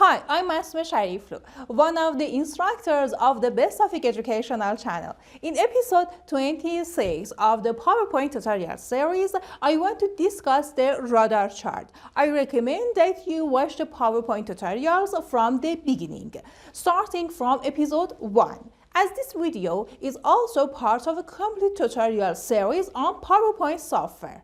Hi, I'm Asma Shariflu, one of the instructors of the Best Topic Educational channel. In episode 26 of the PowerPoint tutorial series, I want to discuss the radar chart. I recommend that you watch the PowerPoint tutorials from the beginning, starting from episode 1. As this video is also part of a complete tutorial series on PowerPoint software.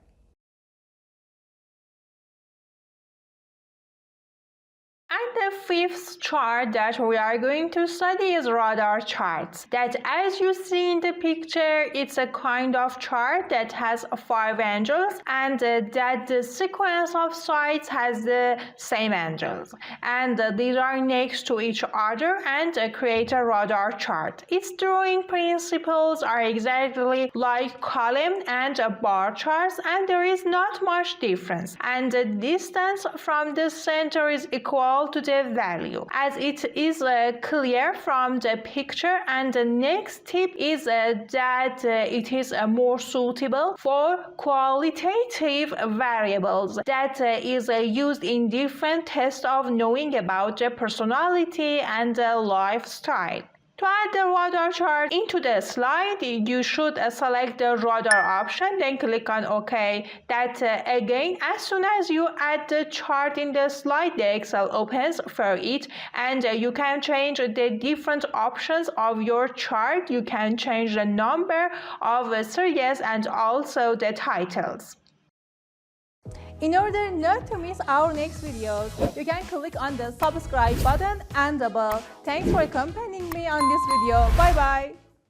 And the fifth chart that we are going to study is radar charts. That, as you see in the picture, it's a kind of chart that has 5 angles, and that the sequence of sides has the same angles. And these are next to each other and create a radar chart. Its drawing principles are exactly like column and bar charts, and there is not much difference. And the distance from the center is equal to the value, as it is clear from the picture. And the next tip is that it is more suitable for qualitative variables that is used in different tests of knowing about the personality and lifestyle. To add the radar chart into the slide, you should select the radar option, then click on OK. That again, as soon as you add the chart in the slide, the Excel opens for it, and you can change the different options of your chart. You can change the number of series and also the titles. In order not to miss our next videos, you can click on the subscribe button and the bell. Thanks for accompanying me on this video. Bye bye.